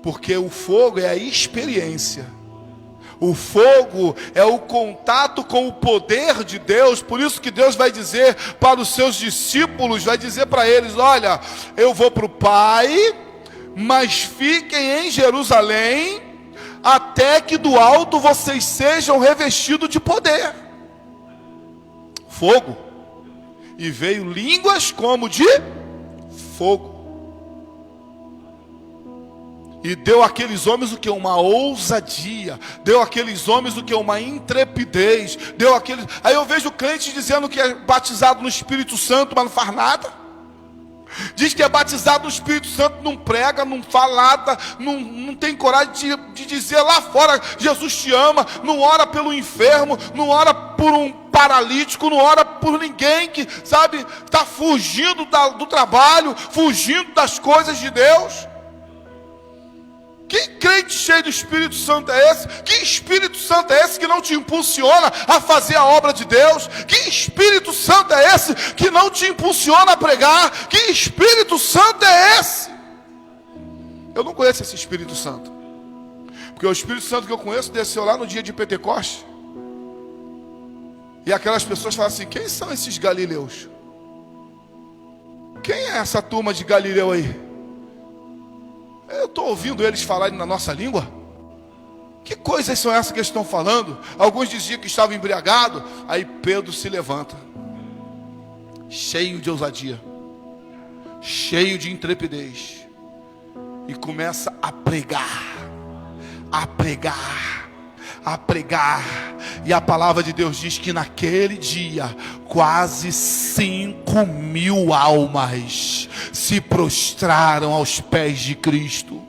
Porque o fogo é a experiência, o fogo é o contato com o poder de Deus. Por isso que Deus vai dizer para os seus discípulos, vai dizer para eles: olha, eu vou para o Pai, mas fiquem em Jerusalém, até que do alto vocês sejam revestidos de poder. Fogo. E veio línguas como de fogo. E deu àqueles homens o que? Uma ousadia. Deu àqueles homens o que? Uma intrepidez. Deu àqueles... Aí eu vejo crente dizendo que é batizado no Espírito Santo, mas não faz nada. Diz que é batizado no Espírito Santo, não prega, não fala nada, não tem coragem de dizer lá fora: Jesus te ama. Não ora pelo enfermo, não ora por um paralítico, não ora por ninguém que, sabe, está fugindo do trabalho, fugindo das coisas de Deus. Que crente cheio do Espírito Santo é esse? Que Espírito Santo é esse que não te impulsiona a fazer a obra de Deus? Que Espírito Santo é esse que não te impulsiona a pregar? Que Espírito Santo é esse? Eu não conheço esse Espírito Santo, porque o Espírito Santo que eu conheço desceu lá no dia de Pentecostes. E aquelas pessoas falam assim: quem são esses galileus? Quem é essa turma de Galileu aí? Eu estou ouvindo eles falarem na nossa língua. Que coisas são essas que eles estão falando? Alguns diziam que estavam embriagados. Aí Pedro se levanta, cheio de ousadia, cheio de intrepidez, e começa a pregar, a pregar, a pregar. E a palavra de Deus diz que naquele dia quase 5.000 almas se prostraram aos pés de Cristo.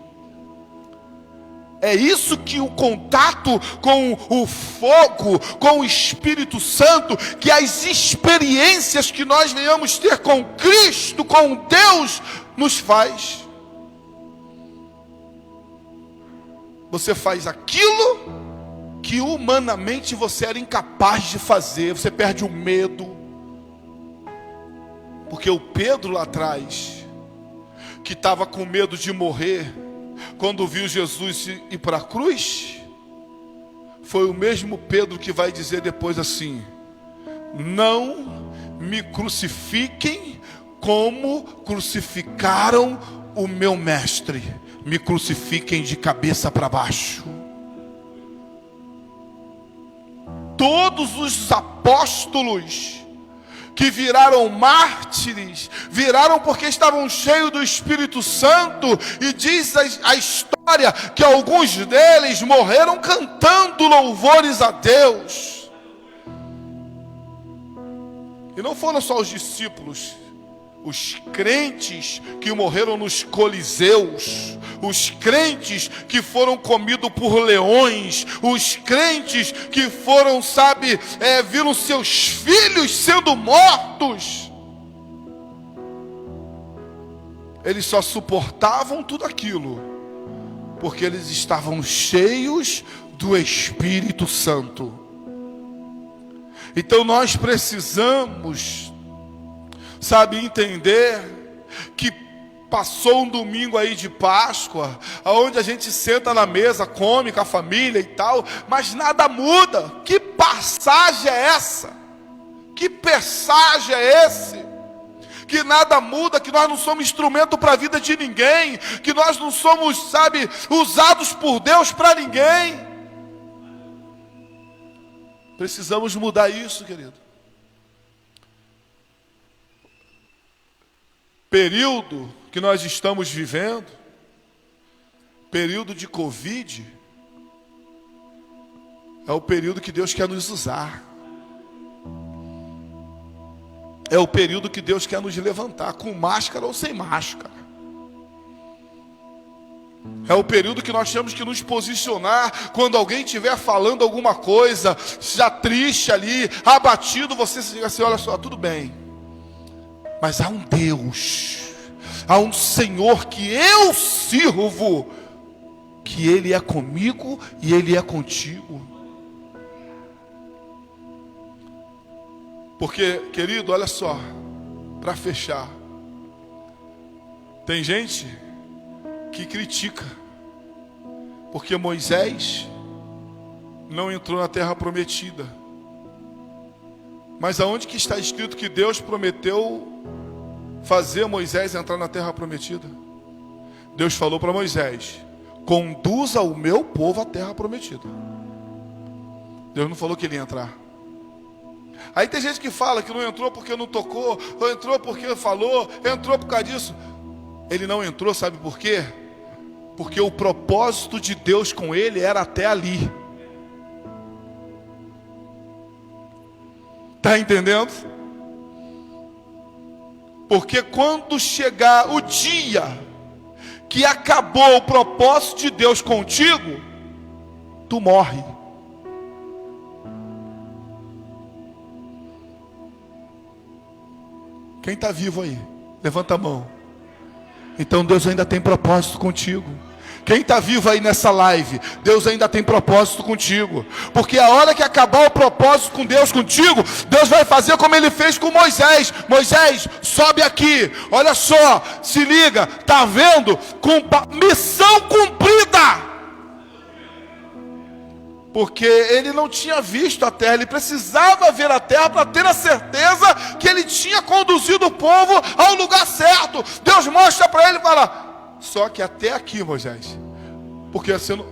É isso que o contato com o fogo, com o Espírito Santo, que as experiências que nós venhamos ter com Cristo, com Deus, nos faz. Você faz aquilo que humanamente você era incapaz de fazer. Você perde o medo. Porque o Pedro lá atrás, que estava com medo de morrer, quando viu Jesus ir para a cruz, foi o mesmo Pedro que vai dizer depois assim: não me crucifiquem como crucificaram o meu mestre, me crucifiquem de cabeça para baixo. Todos os apóstolos que viraram mártires, viraram porque estavam cheios do Espírito Santo, e diz a história que alguns deles morreram cantando louvores a Deus. E não foram só os discípulos, os crentes que morreram nos coliseus, os crentes que foram comidos por leões, os crentes que foram, viram seus filhos sendo mortos. Eles só suportavam tudo aquilo porque eles estavam cheios do Espírito Santo. Então nós precisamos, entender que passou um domingo aí de Páscoa, onde a gente senta na mesa, come com a família e tal, mas nada muda. Que passagem é essa? Que passagem é esse? Que nada muda, que nós não somos instrumento para a vida de ninguém, que nós não somos, usados por Deus para ninguém. Precisamos mudar isso, querido. Período que nós estamos vivendo, período de Covid, é o período que Deus quer nos usar. É o período que Deus quer nos levantar, com máscara ou sem máscara. É o período que nós temos que nos posicionar. Quando alguém estiver falando alguma coisa, já triste ali, abatido, você diga assim: olha só, tudo bem, mas há um Deus, há um Senhor que eu sirvo, que Ele é comigo e Ele é contigo. Porque, querido, olha só, para fechar, tem gente que critica, porque Moisés não entrou na terra prometida. Mas aonde que está escrito que Deus prometeu fazer Moisés entrar na terra prometida? Deus falou para Moisés: conduza o meu povo à terra prometida. Deus não falou que ele ia entrar. Aí tem gente que fala que não entrou porque não tocou, ou entrou porque falou, entrou por causa disso. Ele não entrou, sabe por quê? Porque o propósito de Deus com ele era até ali. Está entendendo? Porque quando chegar o dia que acabou o propósito de Deus contigo, tu morre. Quem está vivo aí? Levanta a mão. Então Deus ainda tem propósito contigo. Quem está vivo aí nessa live, Deus ainda tem propósito contigo. Porque a hora que acabar o propósito com Deus contigo, Deus vai fazer como Ele fez com Moisés. Moisés, sobe aqui. Olha só, se liga, tá vendo? Missão cumprida. Porque ele não tinha visto a terra, ele precisava ver a terra para ter a certeza que ele tinha conduzido o povo ao lugar certo. Deus mostra para ele e fala: só que até aqui, Moisés, porque você não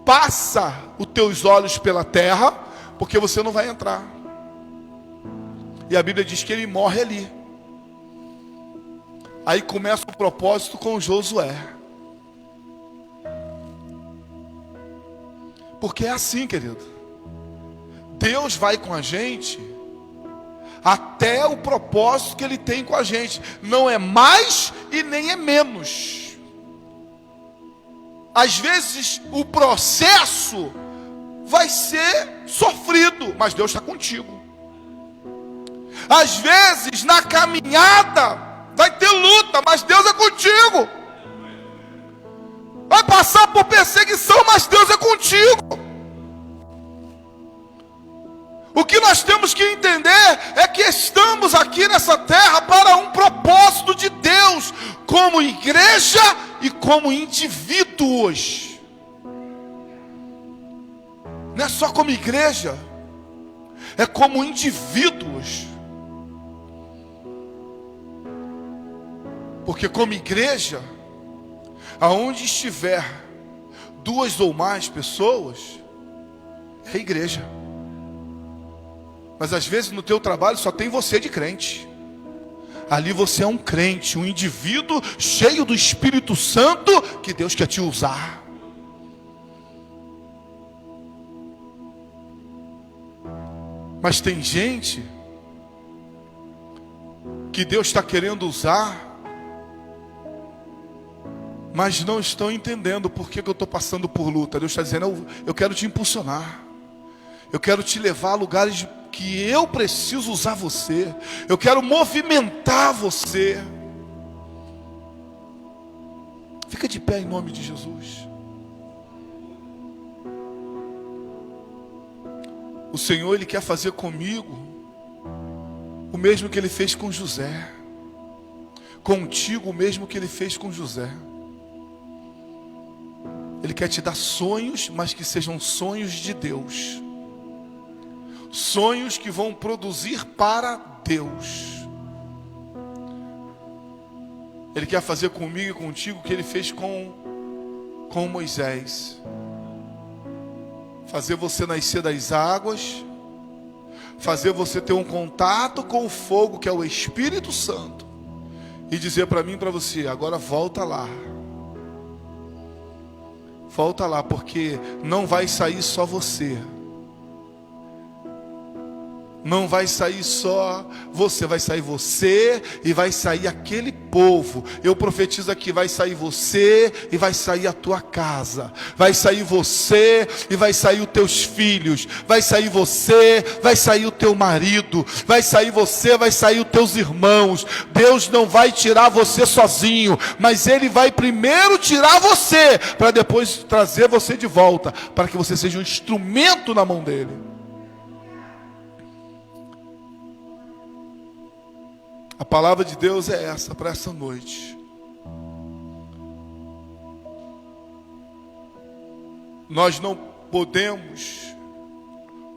passa os teus olhos pela terra, porque você não vai entrar. E a Bíblia diz que ele morre ali. Aí começa o propósito com Josué. Porque é assim, querido. Deus vai com a gente até o propósito que Ele tem com a gente. Não é mais e nem é menos. Às vezes o processo vai ser sofrido, mas Deus está contigo. Às vezes na caminhada vai ter luta, mas Deus é contigo. Vai passar por perseguição, mas Deus é contigo. O que nós temos que entender é que estamos aqui nessa terra para um propósito de Deus, como igreja e como indivíduos. Não é só como igreja, é como indivíduos. Porque como igreja, aonde estiver 2 ou mais pessoas, é igreja. Mas às vezes no teu trabalho só tem você de crente. Ali você é um crente, um indivíduo cheio do Espírito Santo que Deus quer te usar. Mas tem gente que Deus está querendo usar, mas não estão entendendo por que eu estou passando por luta. Deus está dizendo, eu quero te impulsionar. Eu quero te levar a lugares que eu preciso usar você. Eu quero movimentar você. Fica de pé em nome de Jesus. O Senhor, Ele quer fazer comigo o mesmo que Ele fez com José. Contigo o mesmo que Ele fez com José. Ele quer te dar sonhos, mas que sejam sonhos de Deus. Sonhos que vão produzir para Deus. Ele quer fazer comigo e contigo o que Ele fez com Moisés. Fazer você nascer das águas. Fazer você ter um contato com o fogo, que é o Espírito Santo. E dizer para mim e para você, agora volta lá. Volta lá, porque não vai sair só você. Não vai sair só você, vai sair você e vai sair aquele povo. Eu profetizo aqui, vai sair você e vai sair a tua casa. Vai sair você e vai sair os teus filhos. Vai sair você, vai sair o teu marido. Vai sair você, vai sair os teus irmãos. Deus não vai tirar você sozinho, mas Ele vai primeiro tirar você, para depois trazer você de volta, para que você seja um instrumento na mão dEle. A palavra de Deus é essa para essa noite. Nós não podemos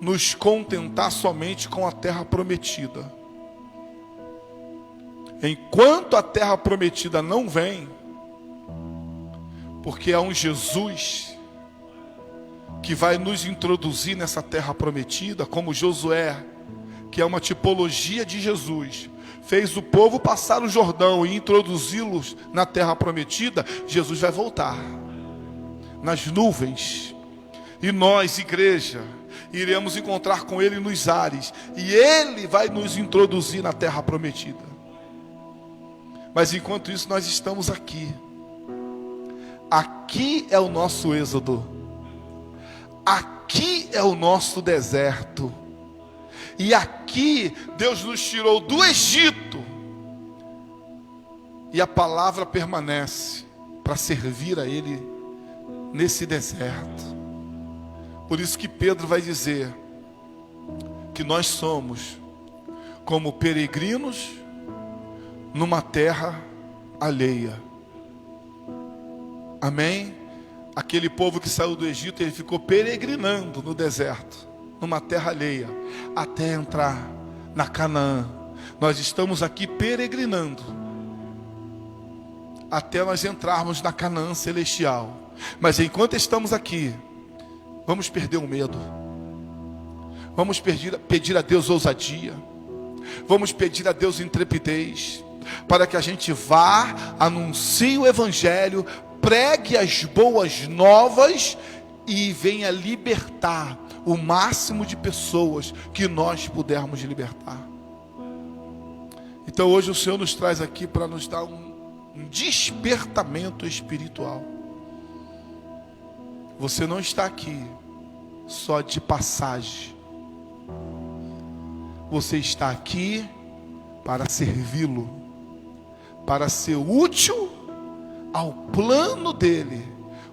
nos contentar somente com a terra prometida. Enquanto a terra prometida não vem, porque há um Jesus que vai nos introduzir nessa terra prometida, como Josué, que é uma tipologia de Jesus, fez o povo passar o Jordão e introduzi-los na terra prometida. Jesus vai voltar nas nuvens, e nós, igreja, iremos encontrar com Ele nos ares, e Ele vai nos introduzir na terra prometida. Mas enquanto isso nós estamos aqui. Aqui é o nosso êxodo. Aqui é o nosso deserto. E aqui Deus nos tirou do Egito. E a palavra permanece para servir a Ele nesse deserto. Por isso que Pedro vai dizer que nós somos como peregrinos numa terra alheia. Amém? Aquele povo que saiu do Egito, ele ficou peregrinando no deserto, numa terra alheia, até entrar na Canaã. Nós estamos aqui peregrinando até nós entrarmos na Canaã celestial. Mas enquanto estamos aqui, vamos perder o medo. Vamos pedir a Deus ousadia. Vamos pedir a Deus intrepidez, para que a gente vá, anuncie o Evangelho, pregue as boas novas e venha libertar o máximo de pessoas que nós pudermos libertar. Então hoje o Senhor nos traz aqui para nos dar um despertamento espiritual. Você não está aqui só de passagem. Você está aqui para servi-lo, para ser útil ao plano dele.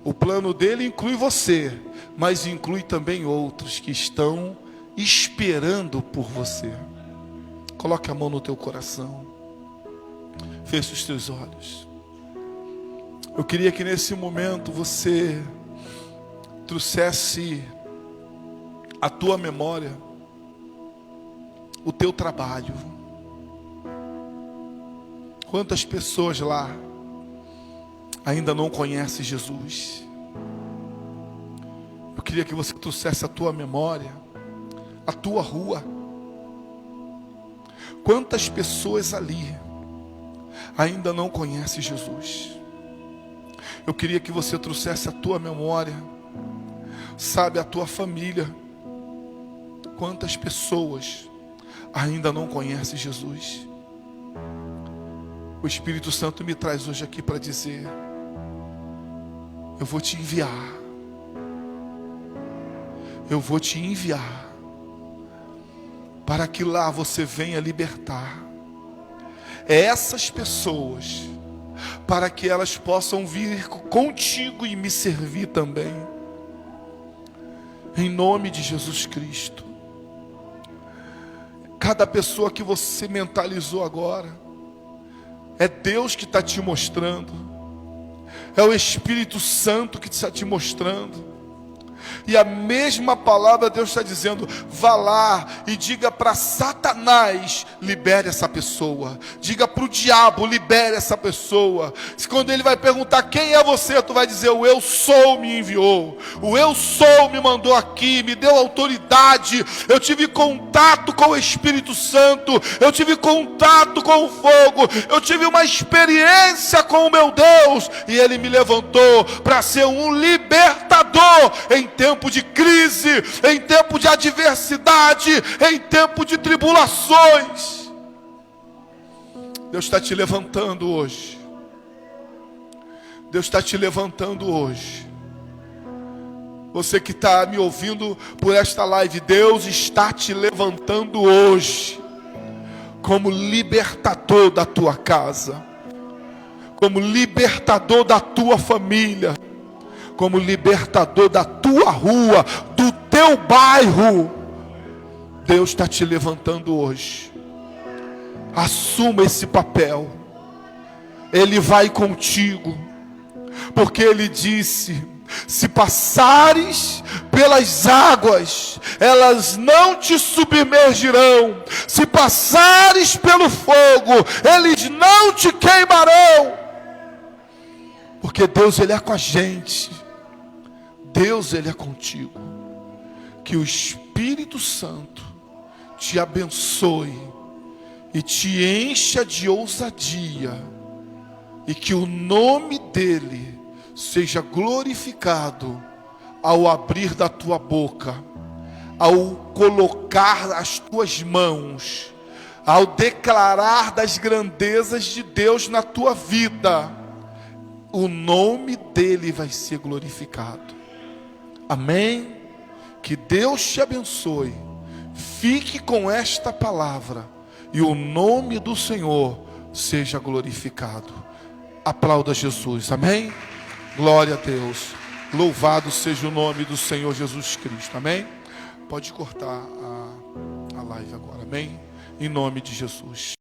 O plano dele inclui você, mas inclui também outros que estão esperando por você. Coloque a mão no teu coração. Feche os teus olhos. Eu queria que nesse momento você trouxesse à tua memória o teu trabalho. Quantas pessoas lá ainda não conhecem Jesus? Eu queria que você trouxesse à tua memória a tua rua, Quantas pessoas ali ainda não conhecem Jesus? Eu queria que você trouxesse a tua memória, sabe, a tua família. Quantas pessoas ainda não conhecem Jesus? O Espírito Santo me traz hoje aqui para dizer: eu vou te enviar. Eu vou te enviar para que lá você venha libertar essas pessoas, para que elas possam vir contigo e me servir também, em nome de Jesus Cristo. Cada pessoa que você mentalizou agora, é Deus que está te mostrando, é o Espírito Santo que está te mostrando. E a mesma palavra Deus está dizendo: vá lá e diga para Satanás, libere essa pessoa. Diga para o diabo, libere essa pessoa. Quando ele vai perguntar quem é você, tu vai dizer: o eu sou me enviou, o eu sou me mandou aqui, me deu autoridade. Eu tive contato com o Espírito Santo, eu tive contato com o fogo, eu tive uma experiência com o meu Deus, e ele me levantou para ser um libertador em tempo de crise, em tempo de adversidade, em tempo de tribulações. Deus está te levantando hoje. Deus está te levantando hoje. Você que está me ouvindo por esta live, Deus está te levantando hoje como libertador da tua casa, como libertador da tua família, como libertador da tua rua, do teu bairro. Deus está te levantando hoje. Assuma esse papel. Ele vai contigo, porque Ele disse: se passares pelas águas, elas não te submergirão. Se passares pelo fogo, eles não te queimarão. Porque Deus, Ele é com a gente. Deus, Ele é contigo. Que o Espírito Santo te abençoe e te encha de ousadia, e que o nome dEle seja glorificado ao abrir da tua boca, ao colocar as tuas mãos, ao declarar das grandezas de Deus na tua vida. O nome dEle vai ser glorificado. Amém? Que Deus te abençoe. Fique com esta palavra e o nome do Senhor seja glorificado. Aplauda Jesus. Amém? Glória a Deus. Louvado seja o nome do Senhor Jesus Cristo. Amém? Pode cortar a live agora. Amém? Em nome de Jesus.